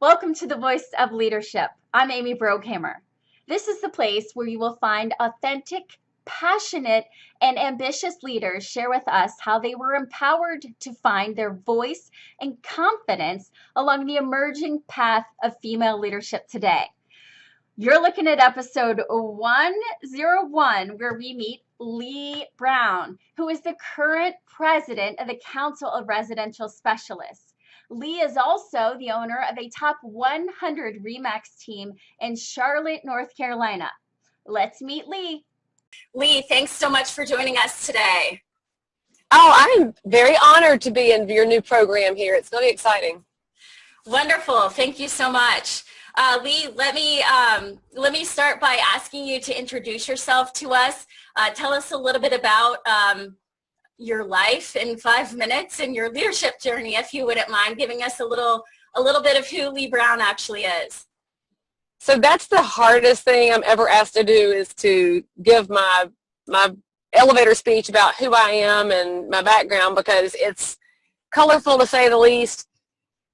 Welcome to the Voice of Leadership. I'm Amy Broghamer. This is the place where you will find authentic, passionate, and ambitious leaders share with us how they were empowered to find their voice and confidence along the emerging path of female leadership today. You're looking at episode 101, where we meet Leigh Brown, who is the current president of the Council of Residential Specialists. Leigh is also the owner of a top 100 RE/MAX team in Charlotte, North Carolina. Let's meet Leigh. Leigh, thanks so much for joining us today. Oh, I'm very honored to be in your new program here. It's really exciting. Wonderful. Thank you so much. Leigh, let me start by asking you to introduce yourself to us. Tell us a little bit about your life in 5 minutes and your leadership journey, if you wouldn't mind giving us a little bit of who Leigh Brown actually is. So that's the hardest thing I'm ever asked to do, is to give my elevator speech about who I am and my background, because it's colorful to say the least.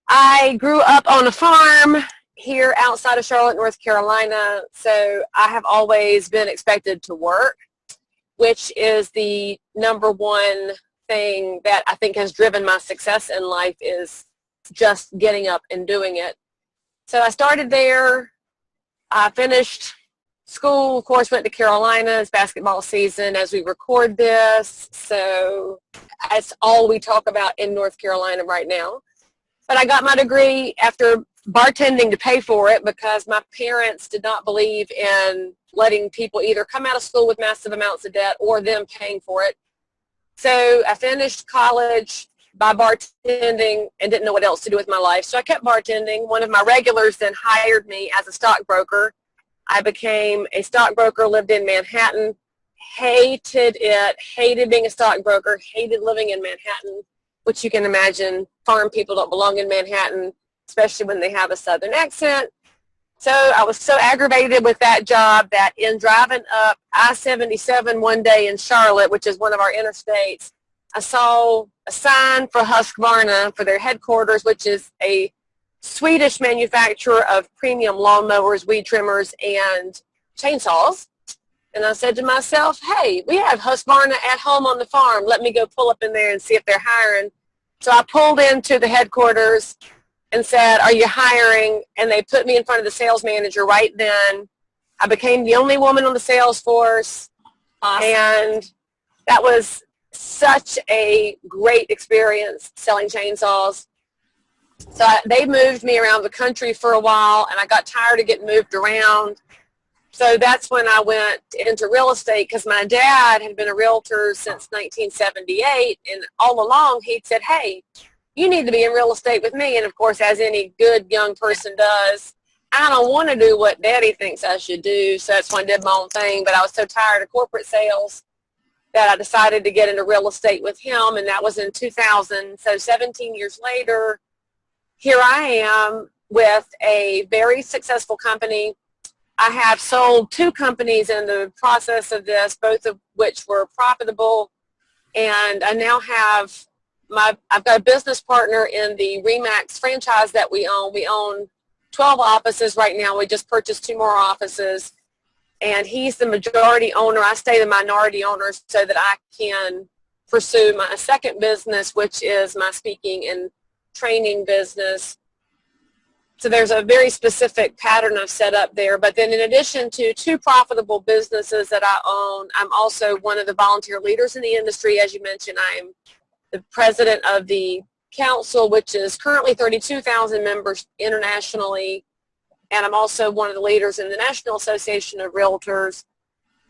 I grew up on a farm here outside of Charlotte, North Carolina, so I have always been expected to work, which is the number one thing that I think has driven my success in life, is just getting up and doing it. So I started there. I finished school, of course, went to Carolina. It's basketball season as we record this, so that's all we talk about in North Carolina right now. But I got my degree after bartending to pay for it, because my parents did not believe in letting people either come out of school with massive amounts of debt or them paying for it. So I finished college by bartending and didn't know what else to do with my life. So I kept bartending. One of my regulars then hired me as a stockbroker. I became a stockbroker, lived in Manhattan, hated it, hated being a stockbroker, hated living in Manhattan, which you can imagine farm people don't belong in Manhattan, especially when they have a southern accent. So I was so aggravated with that job that in driving up I-77 one day in Charlotte, which is one of our interstates, I saw a sign for Husqvarna for their headquarters, which is a Swedish manufacturer of premium lawnmowers, weed trimmers, and chainsaws. And I said to myself, hey, we have Husqvarna at home on the farm. Let me go pull up in there and see if they're hiring. So I pulled into the headquarters and said, are you hiring? And they put me in front of the sales manager right then. I became the only woman on the sales force. Awesome. And that was such a great experience selling chainsaws. So they moved me around the country for a while, and I got tired of getting moved around. So that's when I went into real estate, because my dad had been a realtor since 1978, and all along he'd said, hey, you need to be in real estate with me. And of course, as any good young person does, I don't want to do what daddy thinks I should do, so that's when I did my own thing. But I was so tired of corporate sales that I decided to get into real estate with him, and that was in 2000. So 17 years later, here I am with a very successful company. I have sold 2 companies in the process of this, both of which were profitable, and I now have I've got a business partner in the RE/MAX franchise that we own. We own 12 offices right now. We just purchased 2 more offices, and he's the majority owner. I stay the minority owner so that I can pursue my second business, which is my speaking and training business. So there's a very specific pattern I've set up there. But then in addition to 2 profitable businesses that I own, I'm also one of the volunteer leaders in the industry. As you mentioned, I'm the president of the council, which is currently 32,000 members internationally, and I'm also one of the leaders in the National Association of Realtors.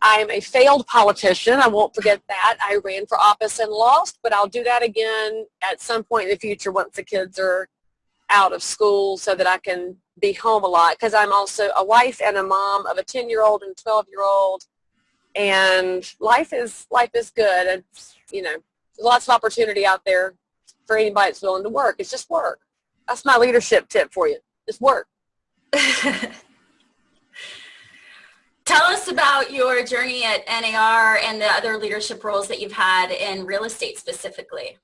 I am a failed politician. I won't forget that. I ran for office and lost, but I'll do that again at some point in the future once the kids are out of school, so that I can be home a lot, because I'm also a wife and a mom of a 10-year-old and 12-year-old, and life is good. And there's lots of opportunity out there for anybody that's willing to work. It's just work. That's my leadership tip for you. Just work. Tell us about your journey at NAR and the other leadership roles that you've had in real estate specifically.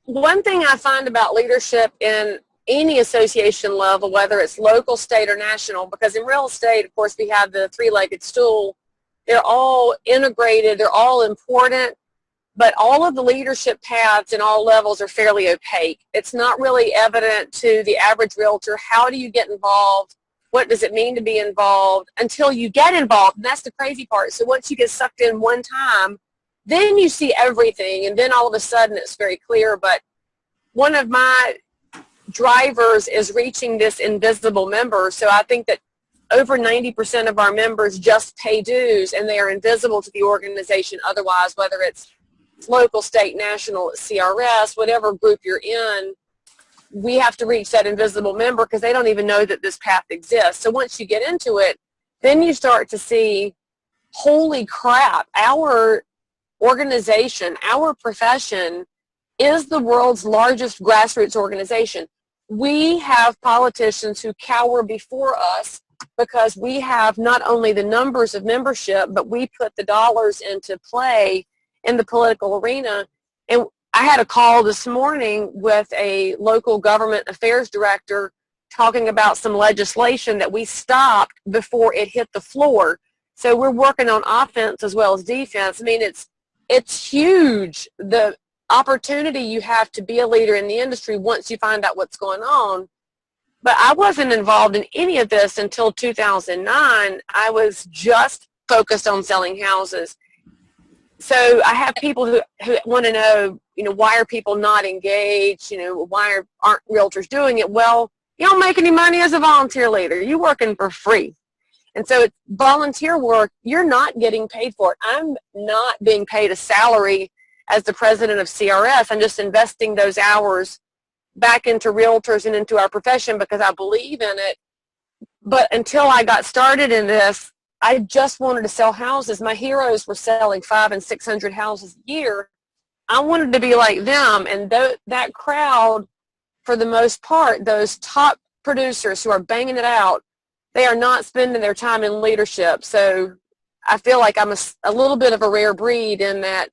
One thing I find about leadership in any association level, whether it's local, state, or national, because in real estate, of course, we have the three-legged stool. They're all integrated. They're all important. But all of the leadership paths in all levels are fairly opaque. It's not really evident to the average realtor. How do you get involved? What does it mean to be involved until you get involved? And that's the crazy part. So once you get sucked in one time, then you see everything, and then all of a sudden it's very clear. But one of my drivers is reaching this invisible member. So I think that over 90% of our members just pay dues, and they are invisible to the organization otherwise, whether it's local, state, national, CRS, whatever group you're in. We have to reach that invisible member because they don't even know that this path exists. So once you get into it, then you start to see, holy crap, our organization, our profession is the world's largest grassroots organization. We have politicians who cower before us because we have not only the numbers of membership, but we put the dollars into play in the political arena. And I had a call this morning with a local government affairs director talking about some legislation that we stopped before it hit the floor. So we're working on offense as well as defense. I mean, it's huge, the opportunity you have to be a leader in the industry once you find out what's going on. But I wasn't involved in any of this until 2009. I was just focused on selling houses. So I have people who want to know, why are people not engaged? Why aren't realtors doing it? Well, you don't make any money as a volunteer leader. You're working for free. And so it's volunteer work. You're not getting paid for it. I'm not being paid a salary as the president of CRS. I'm just investing those hours back into realtors and into our profession because I believe in it. But until I got started in this, I just wanted to sell houses. My heroes were selling 500 and 600 houses a year. I wanted to be like them. And that crowd, for the most part, those top producers who are banging it out, they are not spending their time in leadership. So I feel like I'm a little bit of a rare breed in that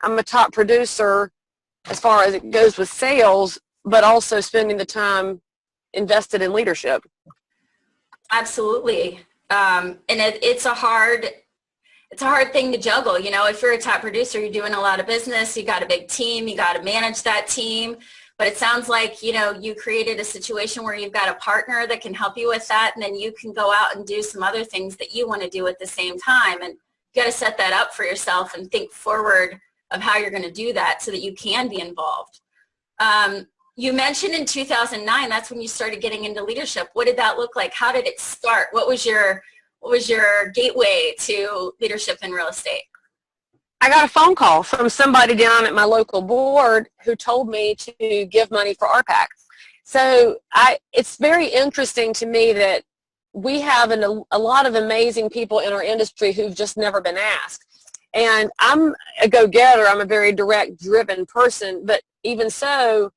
I'm a top producer as far as it goes with sales, but also spending the time invested in leadership. Absolutely. And it's a hard thing to juggle. If you're a top producer, you're doing a lot of business, you got a big team, you got to manage that team. But it sounds like, you created a situation where you've got a partner that can help you with that, and then you can go out and do some other things that you want to do at the same time. And you got to set that up for yourself and think forward of how you're going to do that so that you can be involved. You mentioned in 2009, that's when you started getting into leadership. What did that look like? How did it start? What was your gateway to leadership in real estate? I got a phone call from somebody down at my local board who told me to give money for RPAC. So it's very interesting to me that we have a lot of amazing people in our industry who've just never been asked. And I'm a go-getter. I'm a very direct, driven person. But even so,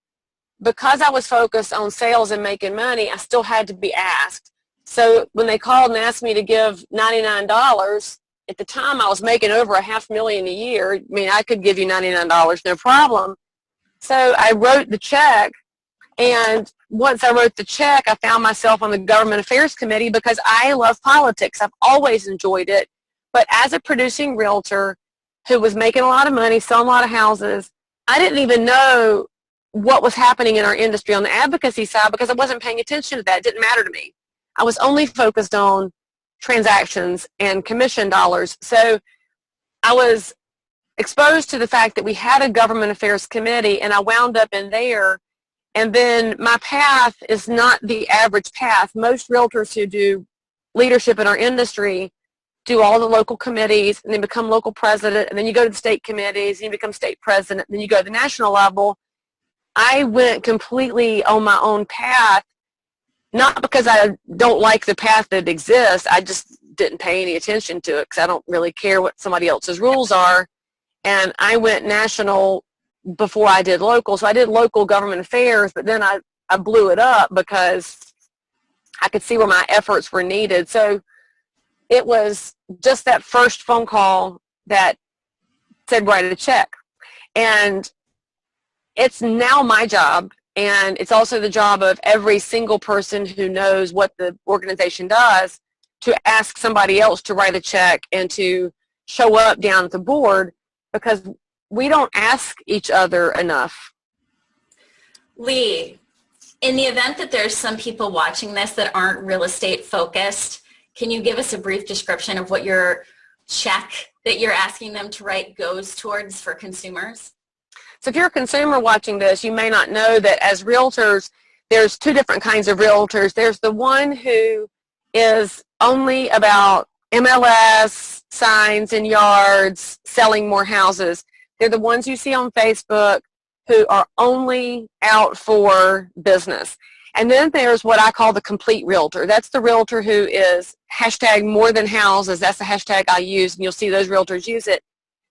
because I was focused on sales and making money, I still had to be asked. So when they called and asked me to give $99, at the time I was making over $500,000 a year. I mean, I could give you $99, no problem. So I wrote the check, and once I wrote the check, I found myself on the Government Affairs Committee because I love politics. I've always enjoyed it. But as a producing realtor who was making a lot of money, selling a lot of houses, I didn't even know what was happening in our industry on the advocacy side because I wasn't paying attention to that. It didn't matter to me. I was only focused on transactions and commission dollars. So I was exposed to the fact that we had a Government Affairs Committee, and I wound up in there. And then my path is not the average path. Most realtors who do leadership in our industry do all the local committees, and then become local president, and then you go to the state committees, and you become state president, and then you go to the national level. I went completely on my own path, not because I don't like the path that exists. I just didn't pay any attention to it because I don't really care what somebody else's rules are. And I went national before I did local. So I did local government affairs, but then I blew it up because I could see where my efforts were needed. So it was just that first phone call that said write a check. And it's now my job And it's also the job of every single person who knows what the organization does to ask somebody else to write a check and to show up down at the board, because we don't ask each other enough. Leigh, in the event that there's some people watching this that aren't real estate focused, can you give us a brief description of what your check that you're asking them to write goes towards for consumers? So if you're a consumer watching this, you may not know that as realtors, there's two different kinds of realtors. There's the one who is only about MLS, signs in yards, selling more houses. They're the ones you see on Facebook who are only out for business. And then there's what I call the complete realtor. That's the realtor who is hashtag more than houses. That's the hashtag I use, and you'll see those realtors use it.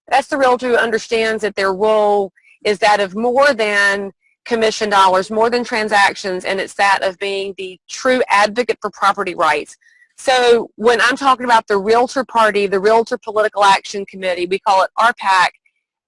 That's the realtor who understands that their role is that of more than commission dollars, more than transactions, and it's that of being the true advocate for property rights. So when I'm talking about the Realtor Party, the Realtor Political Action Committee, we call it RPAC,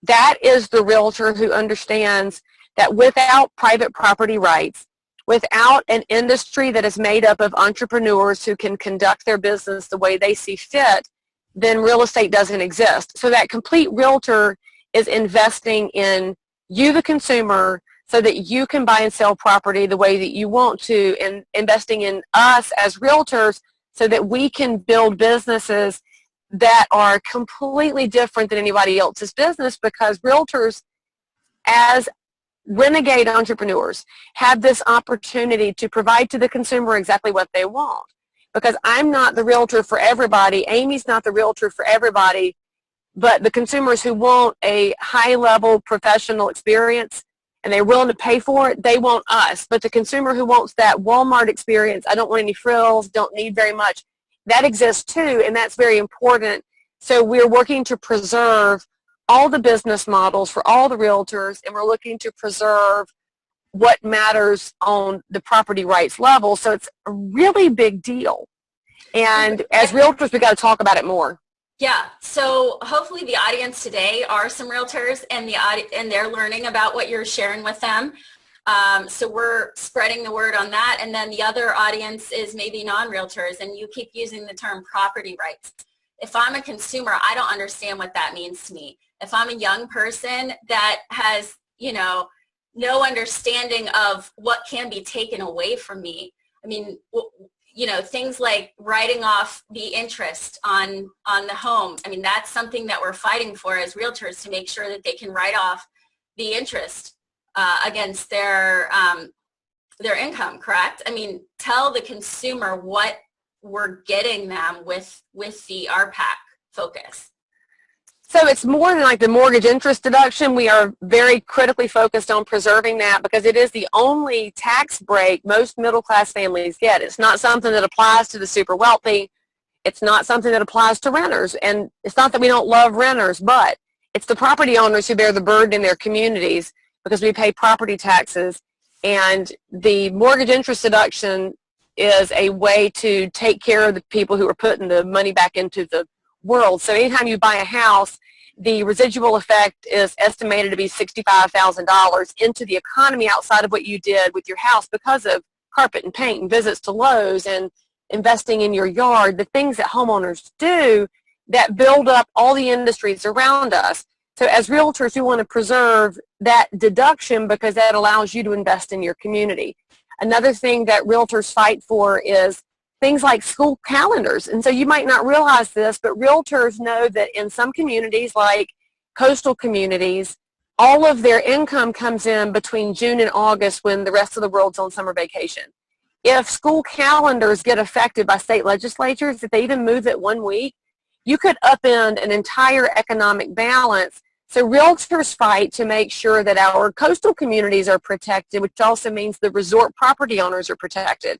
that is the realtor who understands that without private property rights, without an industry that is made up of entrepreneurs who can conduct their business the way they see fit, then real estate doesn't exist. So that complete realtor is investing in you, the consumer, so that you can buy and sell property the way that you want to, and investing in us as realtors so that we can build businesses that are completely different than anybody else's business, because realtors, as renegade entrepreneurs, have this opportunity to provide to the consumer exactly what they want. Because I'm not the realtor for everybody, Amy's not the realtor for everybody, but the consumers who want a high-level professional experience and they're willing to pay for it, they want us. But the consumer who wants that Walmart experience, I don't want any frills, don't need very much, that exists too, and that's very important. So we're working to preserve all the business models for all the realtors, and we're looking to preserve what matters on the property rights level. So it's a really big deal. And as realtors, we got to talk about it more. Yeah, so hopefully the audience today are some realtors, and they're learning about what you're sharing with them. So we're spreading the word on that, and then the other audience is maybe non-realtors, and you keep using the term property rights. If I'm a consumer, I don't understand what that means to me. If I'm a young person that has, no understanding of what can be taken away from me, I mean, things like writing off the interest on the home. I mean, that's something that we're fighting for as realtors, to make sure that they can write off the interest against their income, correct? I mean, tell the consumer what we're getting them with the RPAC focus. So it's more than like the mortgage interest deduction. We are very critically focused on preserving that, because it is the only tax break most middle-class families get. It's not something that applies to the super wealthy. It's not something that applies to renters. And it's not that we don't love renters, but it's the property owners who bear the burden in their communities, because we pay property taxes. And the mortgage interest deduction is a way to take care of the people who are putting the money back into the world. So anytime you buy a house, the residual effect is estimated to be $65,000 into the economy outside of what you did with your house because of carpet and paint and visits to Lowe's and investing in your yard, the things that homeowners do that build up all the industries around us. So as realtors, we want to preserve that deduction because that allows you to invest in your community. Another thing that realtors fight for is things like school calendars. And so you might not realize this, but realtors know that in some communities, like coastal communities, all of their income comes in between June and August when the rest of the world's on summer vacation. If school calendars get affected by state legislatures, if they even move it 1 week, you could upend an entire economic balance. So realtors fight to make sure that our coastal communities are protected, which also means the resort property owners are protected.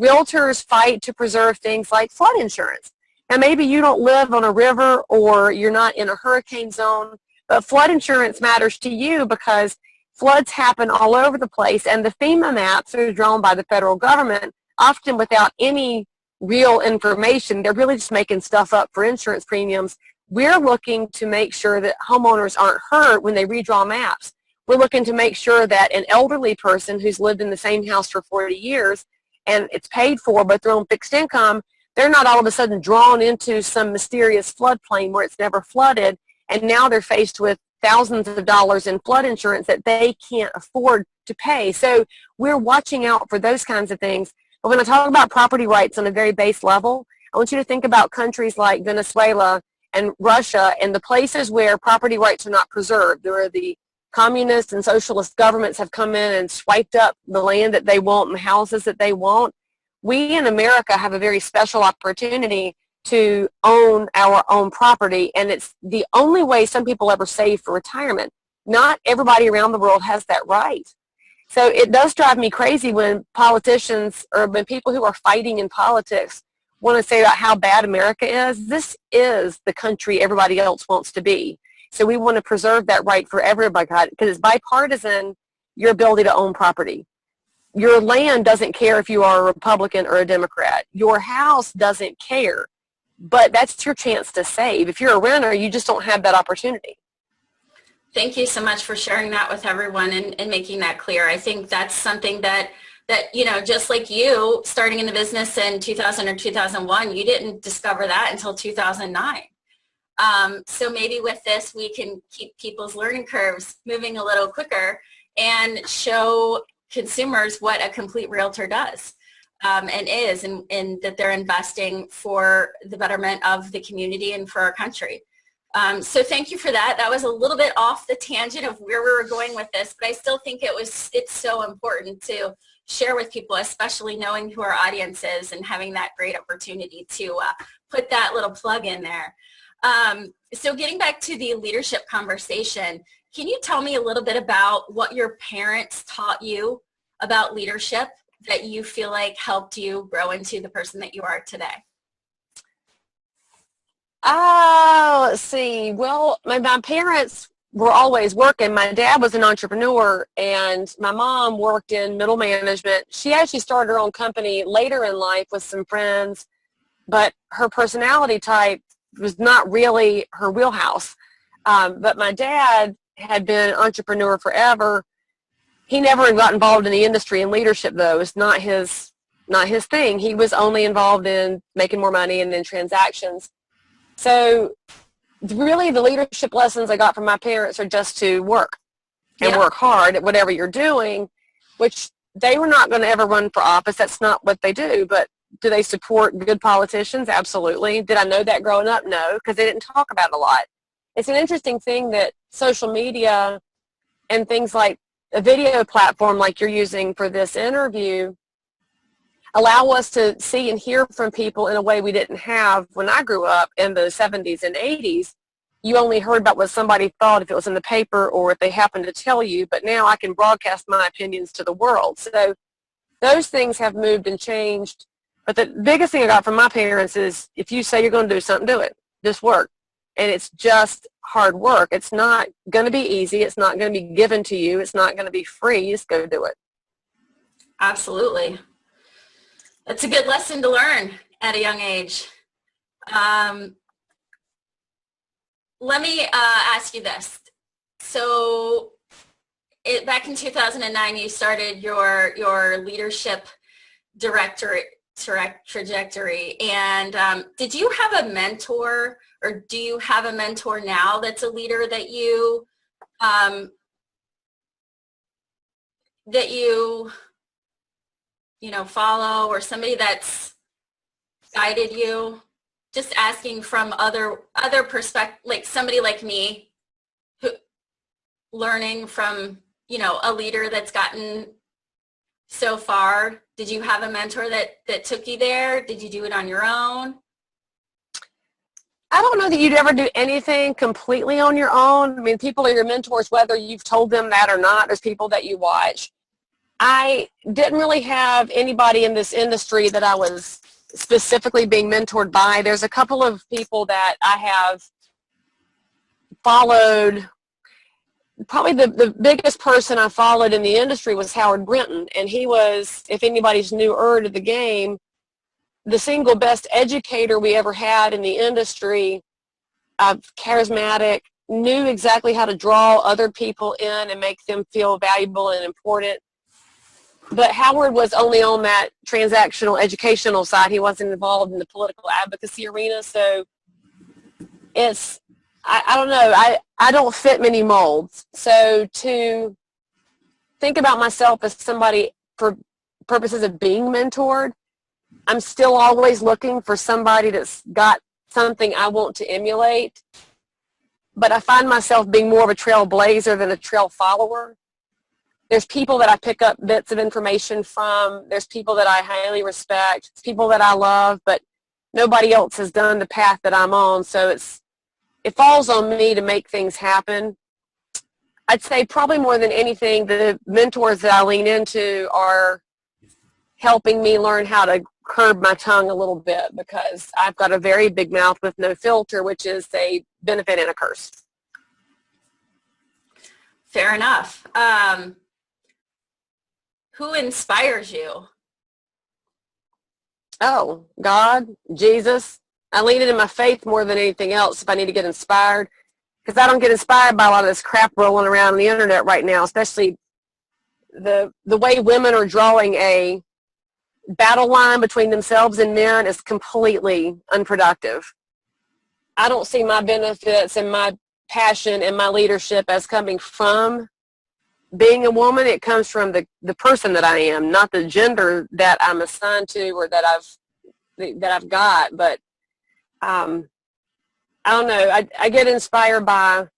Realtors fight to preserve things like flood insurance. Now, maybe you don't live on a river or you're not in a hurricane zone, but flood insurance matters to you because floods happen all over the place, and the FEMA maps are drawn by the federal government, often without any real information. They're really just making stuff up for insurance premiums. We're looking to make sure that homeowners aren't hurt when they redraw maps. we're looking to make sure that an elderly person who's lived in the same house for 40 years and it's paid for but they're on fixed income, they're not all of a sudden drawn into some mysterious floodplain where it's never flooded, and now they're faced with thousands of dollars in flood insurance that they can't afford to pay. So we're watching out for those kinds of things. But when I talk about property rights on a very base level, I want you to think about countries like Venezuela and Russia and the places where property rights are not preserved. There are the communist and socialist governments have come in and swiped up the land that they want and the houses that they want. We in America have a very special opportunity to own our own property, and it's the only way some people ever save for retirement. Not everybody around the world has that right. So it does drive me crazy when politicians or when people who are fighting in politics want to say about how bad America is. This is the country everybody else wants to be. So we want to preserve that right for everybody because it's bipartisan, your ability to own property. Your land doesn't care if you are a Republican or a Democrat. Your house doesn't care. But that's your chance to save. If you're a renter, you just don't have that opportunity. Thank you so much for sharing that with everyone and making that clear. I think that's something that, you know, just like you starting in the business in 2000 or 2001, you didn't discover that until 2009. So maybe with this, we can keep people's learning curves moving a little quicker and show consumers what a complete realtor does. And is, and that they're investing for the betterment of the community and for our country. So thank you for that. That was a little bit off the tangent of where we were going with this, but I still think it's so important to share with people, especially knowing who our audience is and having that great opportunity to put that little plug in there. So getting back to the leadership conversation, can you tell me a little bit about what your parents taught you about leadership that you feel like helped you grow into the person that you are today? Let's see. Well, my parents were always working. My dad was an entrepreneur, and my mom worked in middle management. She actually started her own company later in life with some friends, but her personality type was not really her wheelhouse. But my dad had been an entrepreneur forever. He never got involved in the industry and leadership, though. It's not his thing. He was only involved in making more money and in transactions. So really the leadership lessons I got from my parents are just to work and work hard at whatever you're doing, which they were not going to ever run for office. That's not what they do. But do they support good politicians? Absolutely. Did I know that growing up? No, because they didn't talk about it a lot. It's an interesting thing that social media and things like a video platform like you're using for this interview allow us to see and hear from people in a way we didn't have when I grew up in the 70s and 80s. You only heard about what somebody thought if it was in the paper or if they happened to tell you, but now I can broadcast my opinions to the world. So those things have moved and changed. But the biggest thing I got from my parents is if you say you're going to do something, do it. Just work. And it's just hard work. It's not going to be easy. It's not going to be given to you. It's not going to be free. Just go do it. Absolutely. That's a good lesson to learn at a young age. Let me ask you this. So back in 2009, you started your leadership trajectory. And did you have a mentor, or do you have a mentor now that's a leader that you follow, or somebody that's guided you? Just asking from other perspective, like somebody like me, who learning from a leader that's gotten so far. Did you have a mentor that took you there? Did you do it on your own? I don't know that you'd ever do anything completely on your own. I mean, people are your mentors whether you've told them that or not. There's people that you watch. I didn't really have anybody in this industry that I was specifically being mentored by. There's a couple of people that I have followed. Probably the biggest person I followed in the industry was Howard Brinton, and he was, if anybody's newer to the game, the single best educator we ever had in the industry, charismatic, knew exactly how to draw other people in and make them feel valuable and important. But Howard was only on that transactional educational side. He wasn't involved in the political advocacy arena. So it's, I don't know, I don't fit many molds. So to think about myself as somebody for purposes of being mentored, I'm still always looking for somebody that's got something I want to emulate. But I find myself being more of a trailblazer than a trail follower. There's people that I pick up bits of information from. There's people that I highly respect. It's people that I love, but nobody else has done the path that I'm on. So it falls on me to make things happen. I'd say probably more than anything, the mentors that I lean into are helping me learn how to curb my tongue a little bit, because I've got a very big mouth with no filter, which is a benefit and a curse. Fair enough. Who inspires you? Oh, God, Jesus. I lean into my faith more than anything else if I need to get inspired, because I don't get inspired by a lot of this crap rolling around on the internet right now, especially the way women are drawing a battle line between themselves and men is completely unproductive. I don't see my benefits and my passion and my leadership as coming from being a woman. It comes from the person that I am, not the gender that I'm assigned to or that I've got. But I don't know. I get inspired by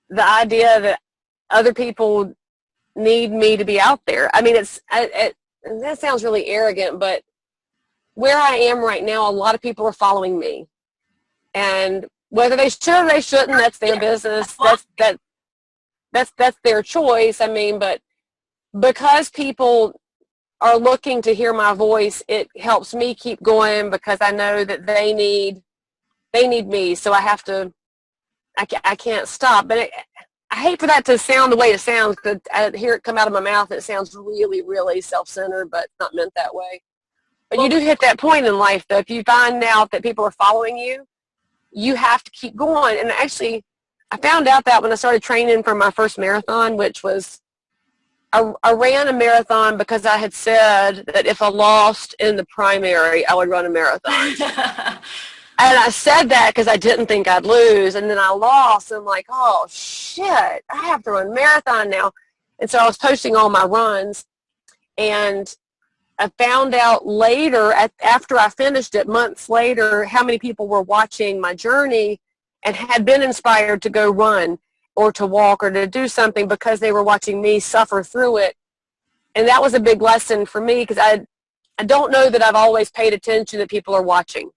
the idea that other people need me to be out there. I mean, and that sounds really arrogant, but where I am right now, a lot of people are following me. And whether they should or they shouldn't, that's their business. That's their choice. I mean, but because people are looking to hear my voice, it helps me keep going, because I know that they need me. So I can't stop. But I hate for that to sound the way it sounds, because I hear it come out of my mouth and it sounds really, really self-centered, but not meant that way. But you do hit that point in life, though. If you find out that people are following you, you have to keep going. And actually, I found out that when I started training for my first marathon, which was, I ran a marathon because I had said that if I lost in the primary, I would run a marathon. And I said that because I didn't think I'd lose, and then I lost, and I'm like, oh, shit, I have to run a marathon now. And so I was posting all my runs, and I found out later, after I finished it, months later, how many people were watching my journey and had been inspired to go run or to walk or to do something because they were watching me suffer through it. And that was a big lesson for me, because I don't know that I've always paid attention that people are watching,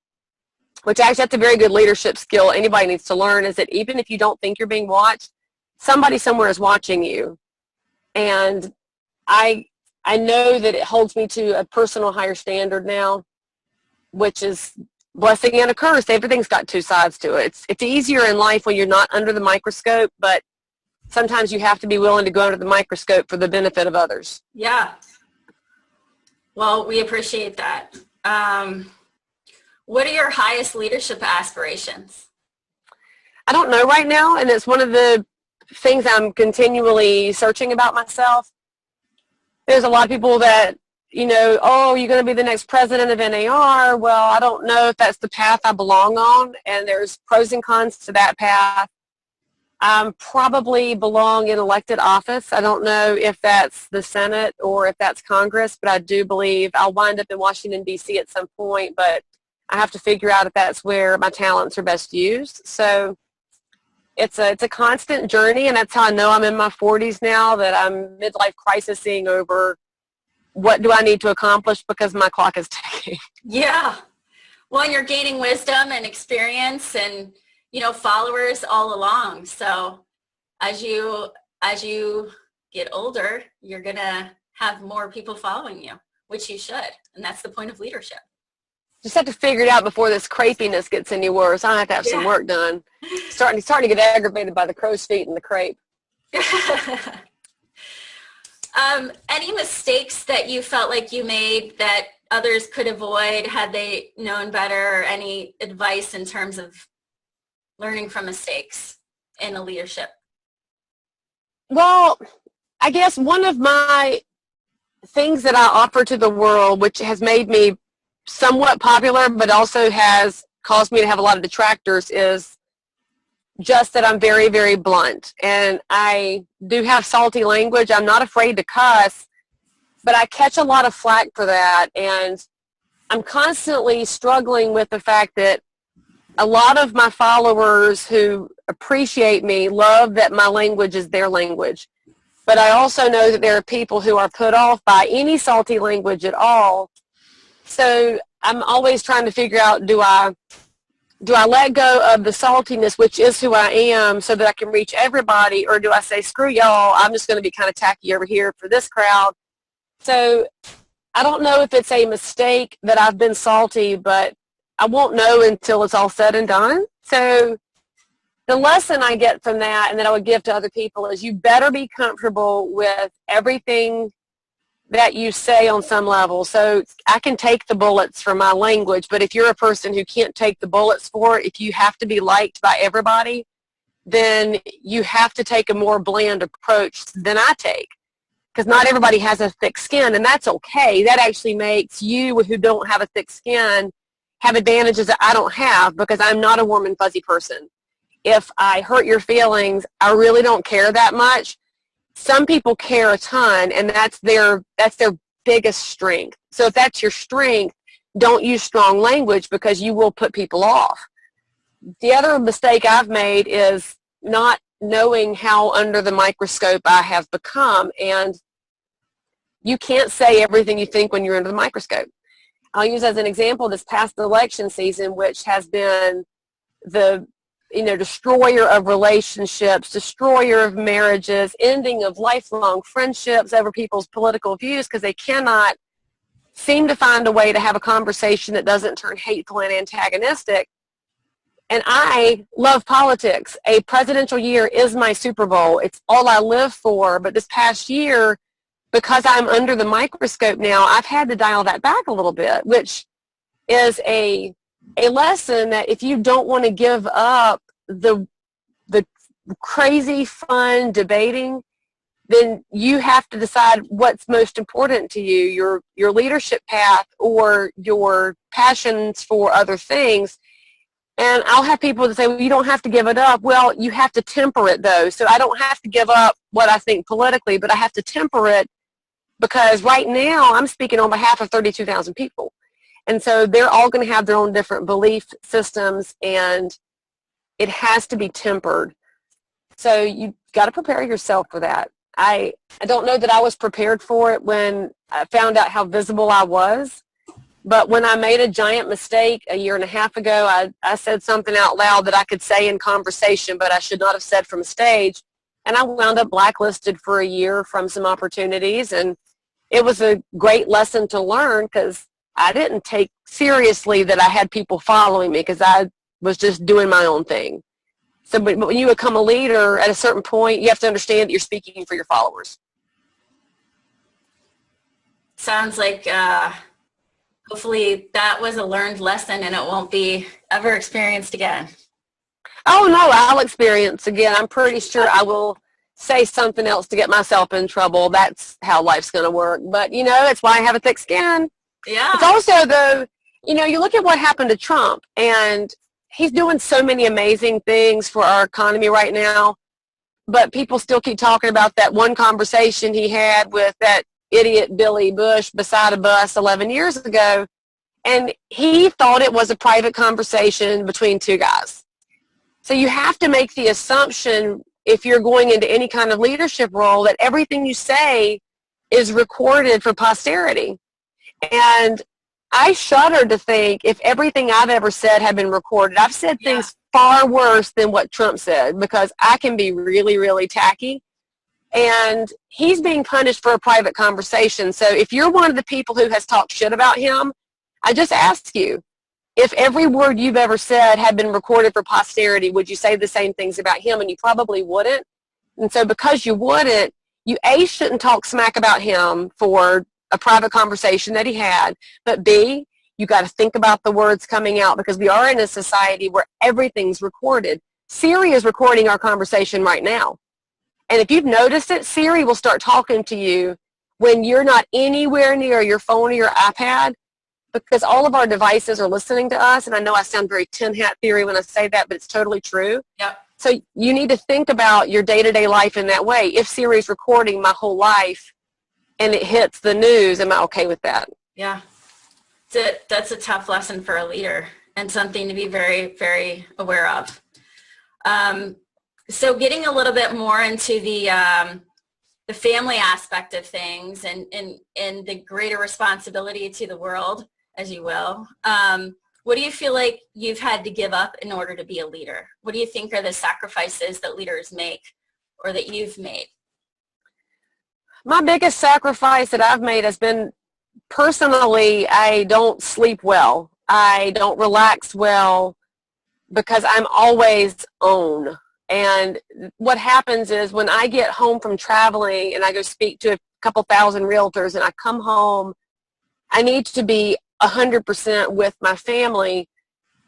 which actually that's a very good leadership skill anybody needs to learn, is that even if you don't think you're being watched, somebody somewhere is watching you. And I know that it holds me to a personal higher standard now, which is blessing and a curse. Everything's got two sides to it. It's easier in life when you're not under the microscope, but sometimes you have to be willing to go under the microscope for the benefit of others. Yeah. Well, we appreciate that. What are your highest leadership aspirations? I don't know right now, and it's one of the things I'm continually searching about myself. There's a lot of people that, oh, you're going to be the next president of NAR. Well, I don't know if that's the path I belong on, and there's pros and cons to that path. I probably belong in elected office. I don't know if that's the Senate or if that's Congress, but I do believe I'll wind up in Washington, D.C. at some point, but I have to figure out if that's where my talents are best used. So it's a constant journey, and that's how I know I'm in my 40s now, that I'm midlife crisising over what do I need to accomplish because my clock is ticking. Yeah. Well, and you're gaining wisdom and experience and, followers all along. So as you get older, you're going to have more people following you, which you should. And that's the point of leadership. Just have to figure it out before this crepiness gets any worse. I have to have some work done. Starting to get aggravated by the crow's feet and the crepe. Any mistakes that you felt like you made that others could avoid had they known better, or any advice in terms of learning from mistakes in a leadership? Well, I guess one of my things that I offer to the world, which has made me somewhat popular, but also has caused me to have a lot of detractors, is just that I'm very, very blunt. And I do have salty language. I'm not afraid to cuss, but I catch a lot of flack for that. And I'm constantly struggling with the fact that a lot of my followers who appreciate me love that my language is their language. But I also know that there are people who are put off by any salty language at all. So I'm always trying to figure out, do I let go of the saltiness, which is who I am, so that I can reach everybody, or do I say, screw y'all, I'm just going to be kind of tacky over here for this crowd? So I don't know if it's a mistake that I've been salty, but I won't know until it's all said and done. So the lesson I get from that, and that I would give to other people, is you better be comfortable with everything that you say on some level. So I can take the bullets for my language, but if you're a person who can't take the bullets for it, if you have to be liked by everybody, then you have to take a more bland approach than I take. Because not everybody has a thick skin, and that's okay. That actually makes you who don't have a thick skin have advantages that I don't have, because I'm not a warm and fuzzy person. If I hurt your feelings, I really don't care that much. Some people care a ton, and that's their biggest strength. So if that's your strength, don't use strong language, because you will put people off. The other mistake I've made is not knowing how under the microscope I have become, and you can't say everything you think when you're under the microscope. I'll use as an example this past election season, which has been the destroyer of relationships, destroyer of marriages, ending of lifelong friendships over people's political views, because they cannot seem to find a way to have a conversation that doesn't turn hateful and antagonistic. And I love politics. A presidential year is my Super Bowl. It's all I live for. But this past year, because I'm under the microscope now, I've had to dial that back a little bit, which is a lesson that if you don't want to give up the crazy fun debating, then you have to decide what's most important to you, your leadership path or your passions for other things. And I'll have people that say, well, you don't have to give it up. Well, you have to temper it, though. So I don't have to give up what I think politically, but I have to temper it, because right now I'm speaking on behalf of 32,000 people. And so they're all going to have their own different belief systems, and it has to be tempered. So you've got to prepare yourself for that. I don't know that I was prepared for it when I found out how visible I was. But when I made a giant mistake a year and a half ago, I said something out loud that I could say in conversation, but I should not have said from a stage. And I wound up blacklisted for a year from some opportunities. And it was a great lesson to learn, because I didn't take seriously that I had people following me, because I was just doing my own thing. So but when you become a leader, at a certain point, you have to understand that you're speaking for your followers. Sounds like hopefully that was a learned lesson and it won't be ever experienced again. Oh, no, I'll experience again. I'm pretty sure I will say something else to get myself in trouble. That's how life's going to work. But, that's why I have a thick skin. Yeah. It's also, though, you look at what happened to Trump, and he's doing so many amazing things for our economy right now, but people still keep talking about that one conversation he had with that idiot Billy Bush beside a bus 11 years ago, and he thought it was a private conversation between two guys. So you have to make the assumption, if you're going into any kind of leadership role, that everything you say is recorded for posterity. And I shudder to think if everything I've ever said had been recorded. I've said things far worse than what Trump said, because I can be really, really tacky. And he's being punished for a private conversation. So if you're one of the people who has talked shit about him, I just ask you, if every word you've ever said had been recorded for posterity, would you say the same things about him? And you probably wouldn't. And so because you wouldn't, you A, shouldn't talk smack about him for a private conversation that he had, but B, you got to think about the words coming out, because we are in a society where everything's recorded. Siri is recording our conversation right now. And if you've noticed it, Siri will start talking to you when you're not anywhere near your phone or your iPad, because all of our devices are listening to us. And I know I sound very tin hat theory when I say that, but it's totally true. Yep. So you need to think about your day-to-day life in that way. If Siri's recording my whole life and it hits the news, am I okay with that? Yeah. That's a tough lesson for a leader and something to be very, very aware of. So getting a little bit more into the family aspect of things and the greater responsibility to the world, as you will, what do you feel like you've had to give up in order to be a leader? What do you think are the sacrifices that leaders make or that you've made? My biggest sacrifice that I've made has been, personally, I don't sleep well. I don't relax well because I'm always on. And what happens is when I get home from traveling and I go speak to a couple thousand realtors and I come home, I need to be 100% with my family.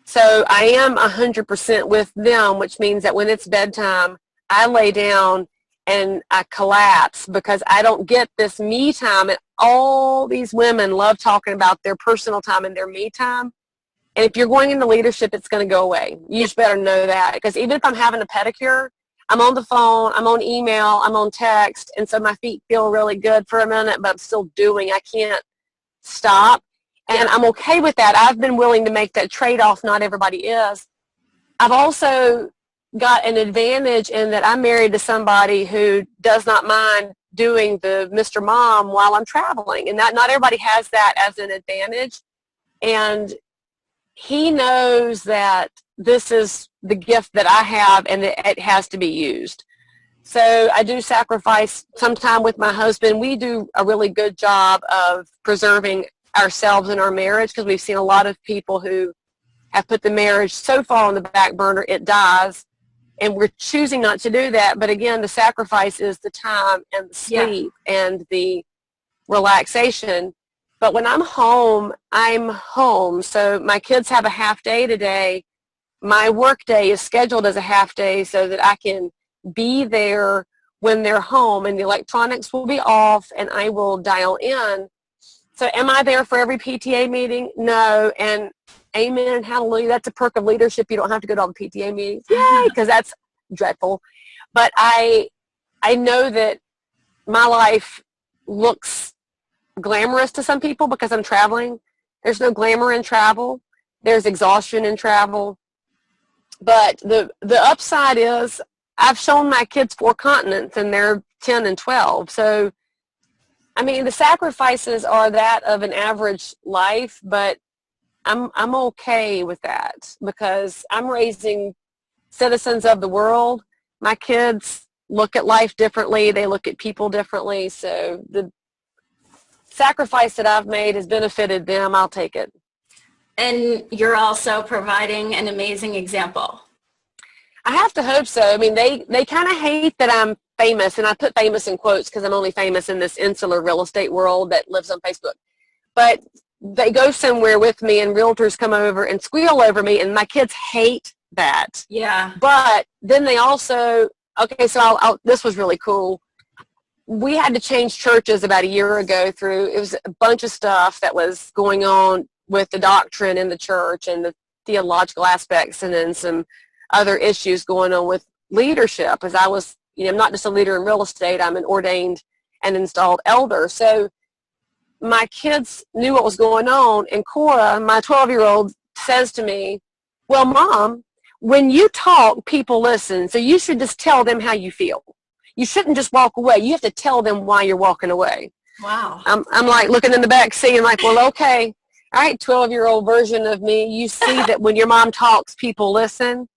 So I am 100% with them, which means that when it's bedtime, I lay down and I collapse because I don't get this me time. And all these women love talking about their personal time and their me time. And if you're going into leadership, it's going to go away. You just better know that, because even if I'm having a pedicure, I'm on the phone, I'm on email, I'm on text, and so my feet feel really good for a minute, but I'm still doing. I can't stop, and I'm okay with that. I've been willing to make that trade-off. Not everybody is. I've also got an advantage in that I'm married to somebody who does not mind doing the Mr. Mom while I'm traveling, and not everybody has that as an advantage. And he knows that this is the gift that I have and that it has to be used. So I do sacrifice some time with my husband. We do a really good job of preserving ourselves in our marriage, because we've seen a lot of people who have put the marriage so far on the back burner it dies, and we're choosing not to do that. But again, the sacrifice is the time and the sleep and the relaxation. But when I'm home, I'm home. So my kids have a half day today. My work day is scheduled as a half day so that I can be there when they're home, and the electronics will be off and I will dial in. So am I there for every PTA meeting? No. And amen, hallelujah, that's a perk of leadership. You don't have to go to all the PTA meetings. Yay, because that's dreadful. But I know that my life looks glamorous to some people because I'm traveling. There's no glamour in travel. There's exhaustion in travel. But the upside is I've shown my kids 4 continents, and they're 10 and 12. So, I mean, the sacrifices are that of an average life, but I'm okay with that because I'm raising citizens of the world. My kids look at life differently. They look at people differently. So the sacrifice that I've made has benefited them. I'll take it. And you're also providing an amazing example. I have to hope so. I mean, they kind of hate that I'm famous, and I put famous in quotes because I'm only famous in this insular real estate world that lives on Facebook. But they go somewhere with me, and realtors come over and squeal over me, and my kids hate that. Yeah. But then they also, okay, so this was really cool. We had to change churches about a year ago it was a bunch of stuff that was going on with the doctrine in the church and the theological aspects, and then some other issues going on with leadership, as I was, I'm not just a leader in real estate, I'm an ordained and installed elder. So my kids knew what was going on, and Cora, my 12-year-old, says to me, well, Mom, when you talk, people listen, so you should just tell them how you feel. You shouldn't just walk away. You have to tell them why you're walking away. Wow. I'm like looking in the back seat and like, well, okay, all right, 12-year-old version of me, you see that when your mom talks, people listen.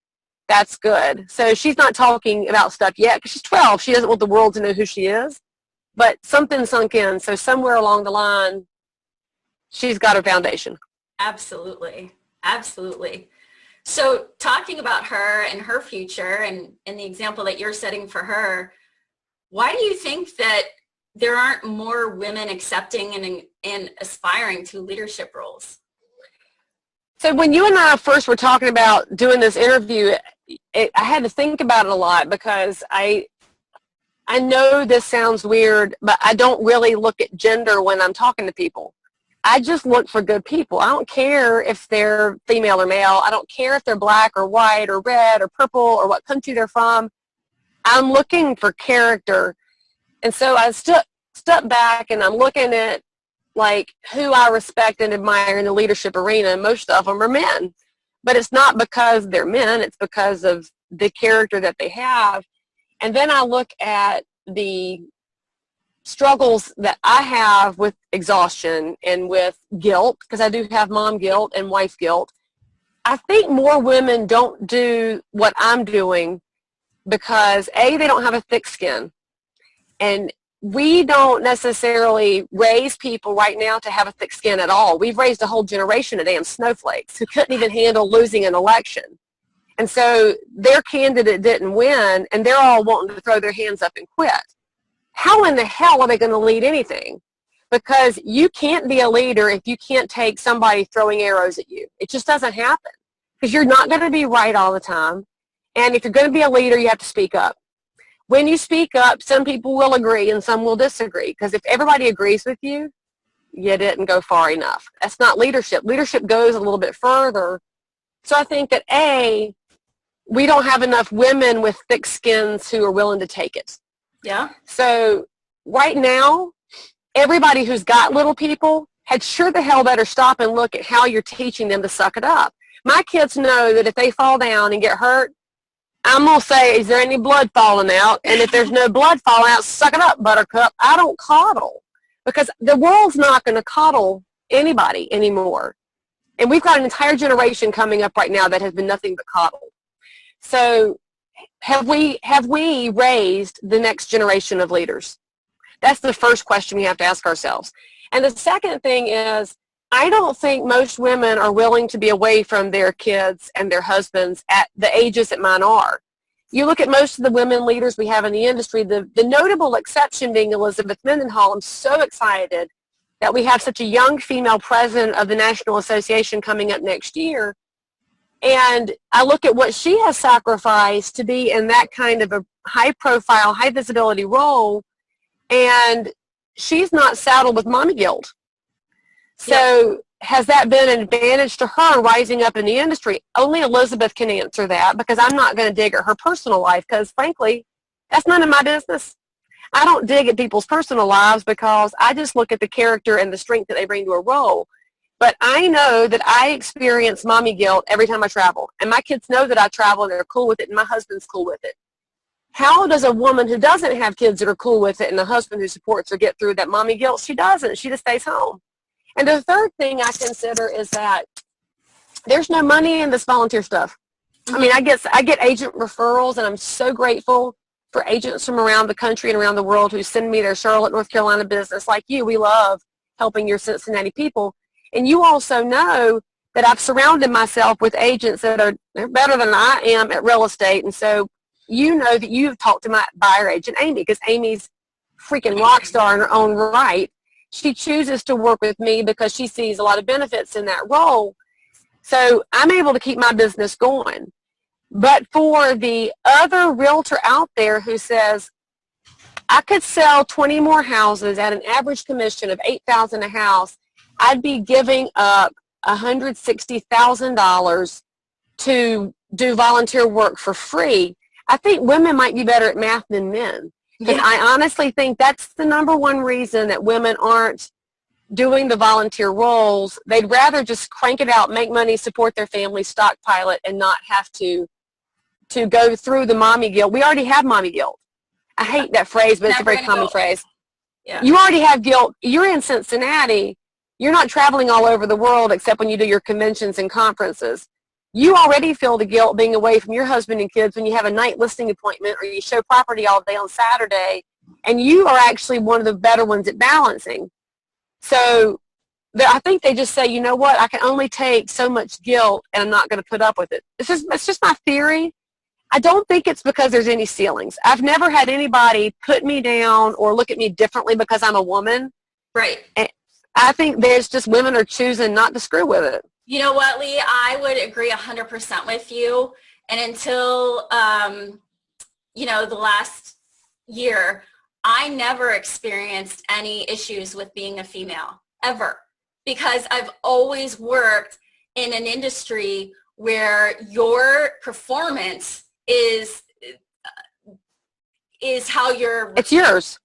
That's good. So she's not talking about stuff yet because she's 12. She doesn't want the world to know who she is. But something sunk in. So somewhere along the line, she's got her foundation. Absolutely. Absolutely. So talking about her and her future and the example that you're setting for her, why do you think that there aren't more women accepting and aspiring to leadership roles? So when you and I first were talking about doing this interview, I had to think about it a lot because I know this sounds weird, but I don't really look at gender when I'm talking to people. I just look for good people. I don't care if they're female or male. I don't care if they're black or white or red or purple or what country they're from. I'm looking for character. And so I step back and I'm looking at like who I respect and admire in the leadership arena. Most of them are men. But it's not because they're men. It's because of the character that they have. And then I look at the struggles that I have with exhaustion and with guilt, because I do have mom guilt and wife guilt. I think more women don't do what I'm doing because, A, they don't have a thick skin. And we don't necessarily raise people right now to have a thick skin at all. We've raised a whole generation of damn snowflakes who couldn't even handle losing an election. And so their candidate didn't win, and they're all wanting to throw their hands up and quit. How in the hell are they going to lead anything? Because you can't be a leader if you can't take somebody throwing arrows at you. It just doesn't happen because you're not going to be right all the time. And if you're going to be a leader, you have to speak up. When you speak up, some people will agree and some will disagree, because if everybody agrees with you, you didn't go far enough. That's not leadership. Leadership goes a little bit further. So I think that, A, we don't have enough women with thick skins who are willing to take it. Yeah. So right now, everybody who's got little people had sure the hell better stop and look at how you're teaching them to suck it up. My kids know that if they fall down and get hurt, I'm going to say, is there any blood falling out? And if there's no blood falling out, suck it up, buttercup. I don't coddle, because the world's not going to coddle anybody anymore. And we've got an entire generation coming up right now that has been nothing but coddled. So have we raised the next generation of leaders? That's the first question we have to ask ourselves. And the second thing is, I don't think most women are willing to be away from their kids and their husbands at the ages that mine are. You look at most of the women leaders we have in the industry, the notable exception being Elizabeth Mendenhall. I'm so excited that we have such a young female president of the National Association coming up next year. And I look at what she has sacrificed to be in that kind of a high-profile, high-visibility role, and she's not saddled with mommy guilt. So has that been an advantage to her rising up in the industry? Only Elizabeth can answer that, because I'm not going to dig at her personal life, because, frankly, that's none of my business. I don't dig at people's personal lives because I just look at the character and the strength that they bring to a role. But I know that I experience mommy guilt every time I travel. And my kids know that I travel and they're cool with it, and my husband's cool with it. How does a woman who doesn't have kids that are cool with it and a husband who supports her get through that mommy guilt? She doesn't. She just stays home. And the third thing I consider is that there's no money in this volunteer stuff. I mean, I get agent referrals, and I'm so grateful for agents from around the country and around the world who send me their Charlotte, North Carolina business. Like you, we love helping your Cincinnati people. And you also know that I've surrounded myself with agents that are better than I am at real estate. And so you know that you've talked to my buyer agent, Amy, because Amy's freaking rock star in her own right. She chooses to work with me because she sees a lot of benefits in that role. So I'm able to keep my business going. But for the other realtor out there who says, I could sell 20 more houses at an average commission of $8,000 a house, I'd be giving up $160,000 to do volunteer work for free. I think women might be better at math than men. Because I honestly think that's the number one reason that women aren't doing the volunteer roles. They'd rather just crank it out, make money, support their family, stockpile it, and not have to go through the mommy guilt. We already have mommy guilt. I hate that phrase, but it's a very common phrase. Yeah. You already have guilt. You're in Cincinnati. You're not traveling all over the world except when you do your conventions and conferences. You already feel the guilt being away from your husband and kids when you have a night listing appointment or you show property all day on Saturday, and you are actually one of the better ones at balancing. So I think they just say, you know what, I can only take so much guilt and I'm not going to put up with it. It's just my theory. I don't think it's because there's any ceilings. I've never had anybody put me down or look at me differently because I'm a woman. Right. And I think there's just women are choosing not to screw with it. You know what, Leigh? I would agree 100% with you. And until, you know, the last year, I never experienced any issues with being a female, ever. Because I've always worked in an industry where your performance is how you're... It's yours.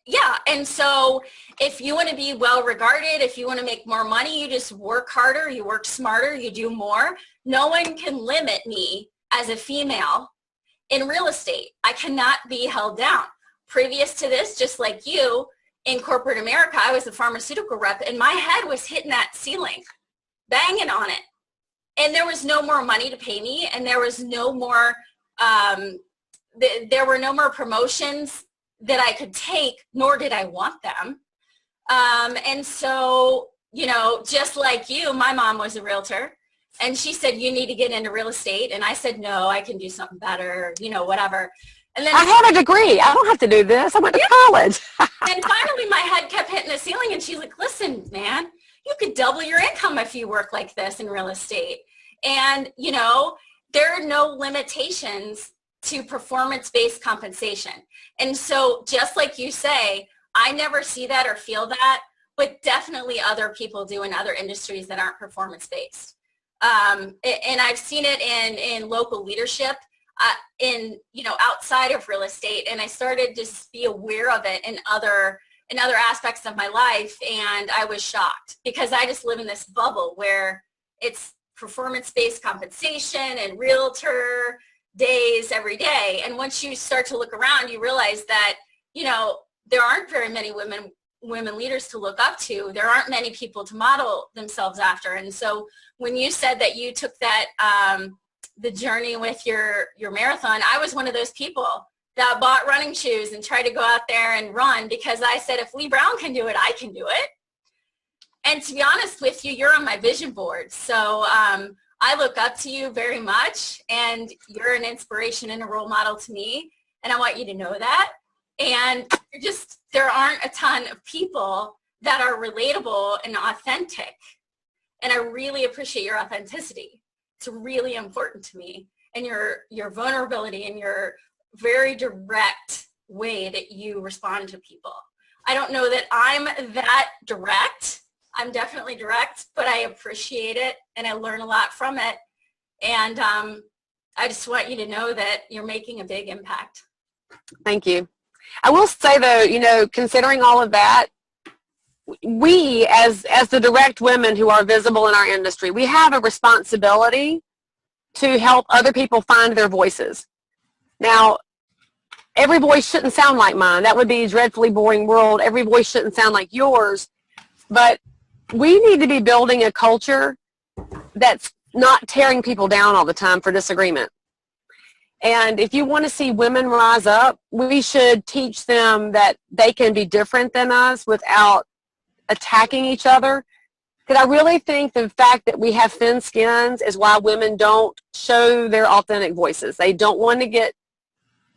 Yeah. And so if you want to be well regarded, if you want to make more money, you just work harder, you work smarter, you do more. No one can limit me as a female in real estate. I cannot be held down. Previous to this, just like you, in corporate America, I was a pharmaceutical rep, and my head was hitting that ceiling, banging on it. And there was no more money to pay me, and there was no more, there were no more promotions that I could take, nor did I want them. And so, you know, just like you, my mom was a realtor, and she said, you need to get into real estate. And I said, no, I can do something better, you know, whatever. And then I have a degree. I don't have to do this. I went to college. And finally my head kept hitting the ceiling, and she's like, listen, man, you could double your income if you work like this in real estate. And, you know, there are no limitations to performance-based compensation. And so just like you say, I never see that or feel that, but definitely other people do in other industries that aren't performance-based. And I've seen it in local leadership, in, you know, outside of real estate. And I started to be aware of it in other aspects of my life. And I was shocked because I just live in this bubble where it's performance-based compensation and realtor days every day. And once you start to look around, you realize that, you know, there aren't very many women leaders to look up to. There aren't many people to model themselves after. And so when you said that you took that, the journey with your marathon, I was one of those people that bought running shoes and tried to go out there and run because I said, if Leigh Brown can do it, I can do it. And to be honest with you, you're on my vision board. So I look up to you very much, and you're an inspiration and a role model to me. And I want you to know that. And there aren't a ton of people that are relatable and authentic. And I really appreciate your authenticity. It's really important to me, and your vulnerability and your very direct way that you respond to people. I don't know that I'm that direct. I'm definitely direct, but I appreciate it, and I learn a lot from it. And I just want you to know that you're making a big impact. Thank you. I will say, though, you know, considering all of that, we, as the direct women who are visible in our industry, we have a responsibility to help other people find their voices. Now, every voice shouldn't sound like mine. That would be a dreadfully boring world. Every voice shouldn't sound like yours. But we need to be building a culture that's not tearing people down all the time for disagreement. And if you want to see women rise up, we should teach them that they can be different than us without attacking each other. Because I really think the fact that we have thin skins is why women don't show their authentic voices. They don't want to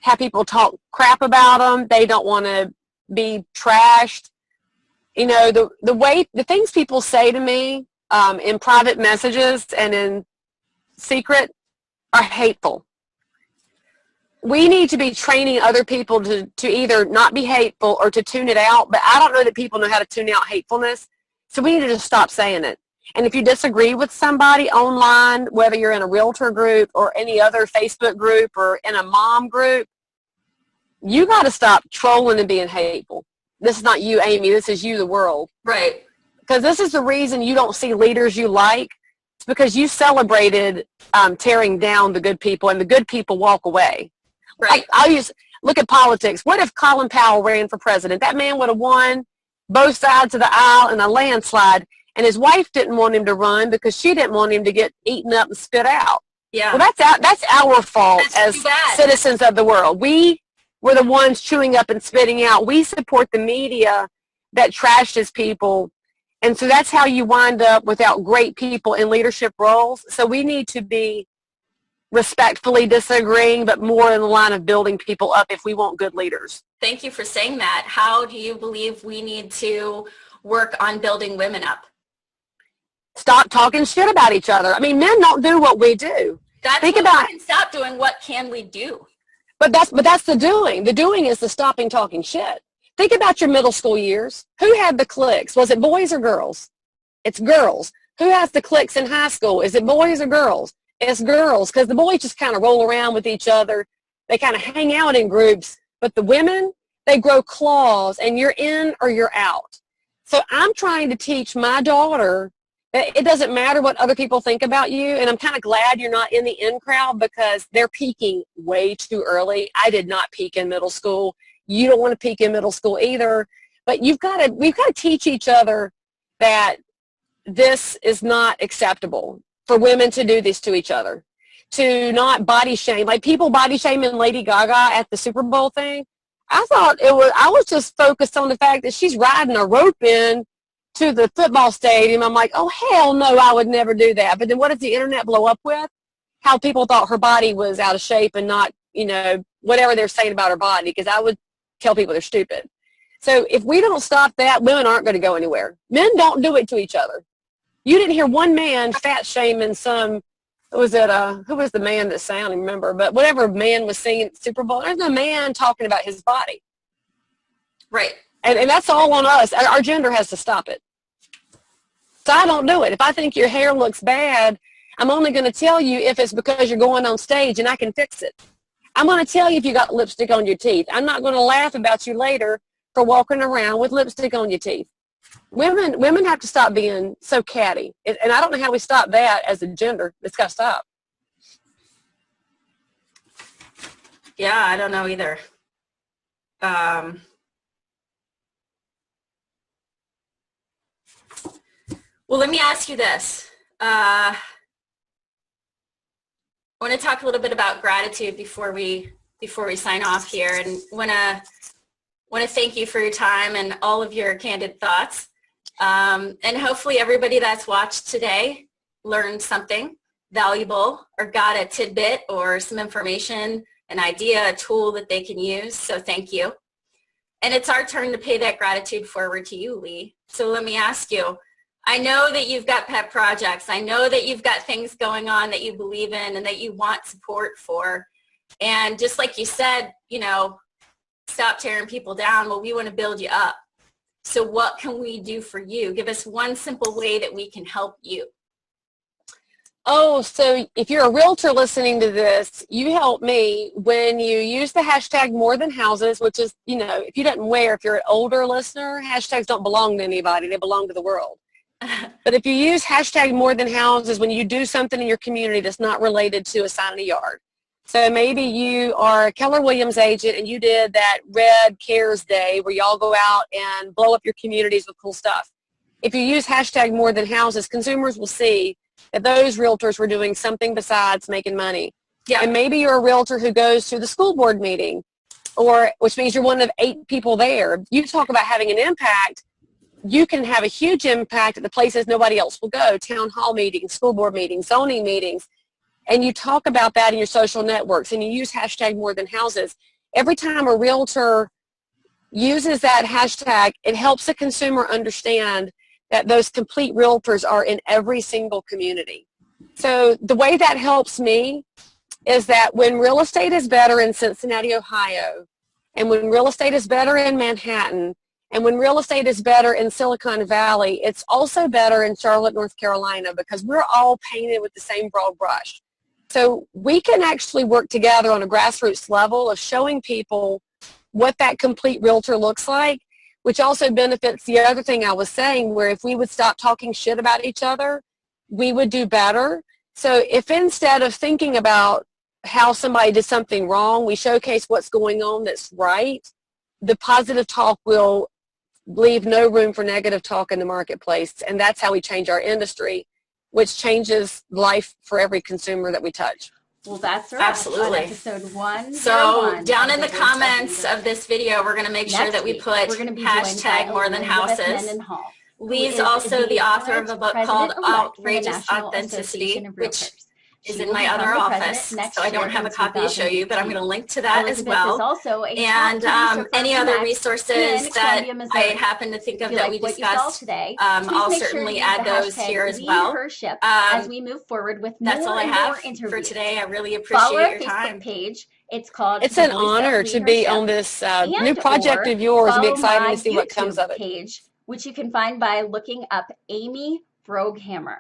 have people talk crap about them. They don't want to be trashed. You know, the things people say to me in private messages and in secret are hateful. We need to be training other people to either not be hateful or to tune it out, but I don't know that people know how to tune out hatefulness, so we need to just stop saying it. And if you disagree with somebody online, whether you're in a realtor group or any other Facebook group or in a mom group, you got to stop trolling and being hateful. This is not you, Amy. This is you, the world. Right. Because this is the reason you don't see leaders you like. It's because you celebrated tearing down the good people, and the good people walk away. Right. Look at politics. What if Colin Powell ran for president? That man would have won both sides of the aisle in a landslide, and his wife didn't want him to run because she didn't want him to get eaten up and spit out. Yeah. Well, that's our fault as citizens of the world. We were the ones chewing up and spitting out. We support the media that trashes people, and so that's how you wind up without great people in leadership roles. So we need to be respectfully disagreeing, but more in the line of building people up if we want good leaders. Thank you for saying that. How do you believe we need to work on building women up? Stop talking shit about each other. I mean, men don't do what we do. That's Think what about, we can stop doing. What can we do? but that's the doing. The doing is the stopping talking shit. Think about your middle school years. Who had the cliques? Was it boys or girls? It's girls. Who has the cliques in high school? Is it boys or girls? It's girls, because the boys just kind of roll around with each other. They kind of hang out in groups. But the women, they grow claws, and you're in or you're out. So I'm trying to teach my daughter that it doesn't matter what other people think about you. And I'm kind of glad you're not in the in crowd, because they're peaking way too early. I did not peak in middle school. You don't want to peak in middle school either. But we've got to teach each other that this is not acceptable for women to do this to each other, to not body shame. Like people body shaming Lady Gaga at the Super Bowl thing. I was just focused on the fact that she's riding a rope in to the football stadium. I'm like, oh, hell no, I would never do that. But then what does the internet blow up with? How people thought her body was out of shape and not, whatever they're saying about her body, because I would tell people they're stupid. So if we don't stop that, women aren't going to go anywhere. Men don't do it to each other. You didn't hear one man fat shaming some, who was the man that sang? I don't remember, but whatever man was singing at Super Bowl, there's no man talking about his body. Right. And that's all on us. Our gender has to stop it. So I don't do it. If I think your hair looks bad, I'm only going to tell you if it's because you're going on stage and I can fix it. I'm going to tell you if you got lipstick on your teeth. I'm not going to laugh about you later for walking around with lipstick on your teeth. Women have to stop being so catty. And I don't know how we stop that as a gender. It's got to stop. Yeah, I don't know either. Well, let me ask you this. I want to talk a little bit about gratitude before we sign off here, and want to thank you for your time and all of your candid thoughts. And hopefully everybody that's watched today learned something valuable or got a tidbit or some information, an idea, a tool that they can use. So thank you. And it's our turn to pay that gratitude forward to you, Leigh. So let me ask you, I know that you've got pet projects. I know that you've got things going on that you believe in and that you want support for. And just like you said, stop tearing people down. Well, we want to build you up. So what can we do for you? Give us one simple way that we can help you. Oh, so if you're a realtor listening to this, you help me when you use the hashtag more than houses, which is, if you didn't if you're an older listener, hashtags don't belong to anybody. They belong to the world. But if you use hashtag more than houses when you do something in your community that's not related to a sign in a yard. So maybe you are a Keller Williams agent and you did that Red Cares Day where y'all go out and blow up your communities with cool stuff. If you use hashtag more than houses, consumers will see that those realtors were doing something besides making money. Yeah. And maybe you're a realtor who goes to the school board meeting, which means you're one of 8 people there. You talk about having an impact. You can have a huge impact at the places nobody else will go, town hall meetings, school board meetings, zoning meetings. And you talk about that in your social networks and you use hashtag more than houses. Every time a realtor uses that hashtag, it helps the consumer understand that those complete realtors are in every single community. So the way that helps me is that when real estate is better in Cincinnati, Ohio, and when real estate is better in Manhattan, and when real estate is better in Silicon Valley, it's also better in Charlotte, North Carolina, because we're all painted with the same broad brush. So we can actually work together on a grassroots level of showing people what that complete realtor looks like, which also benefits the other thing I was saying, where if we would stop talking shit about each other, we would do better. So if instead of thinking about how somebody did something wrong, we showcase what's going on that's right, the positive talk will leave no room for negative talk in the marketplace. And that's how we change our industry, which changes life for every consumer that we touch. Well, that's right. Absolutely. Episode 101. So down in the comments of this video, we're going to make sure that we put hashtag more than houses. Leigh's also the author of a book called Outrageous Authenticity, which is in my other office, so I don't have a copy to show you, but I'm going to link to that as well. And any other resources that I happen to think of that we discussed, I'll certainly add those here as well. As we move forward with that's all I have for today. I really appreciate your time. Page. It's called. It's an honor to be on this new project of yours. It'll be exciting to see what comes of it. Page, which you can find by looking up Amy Broghamer.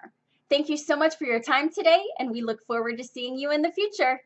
Thank you so much for your time today, and we look forward to seeing you in the future.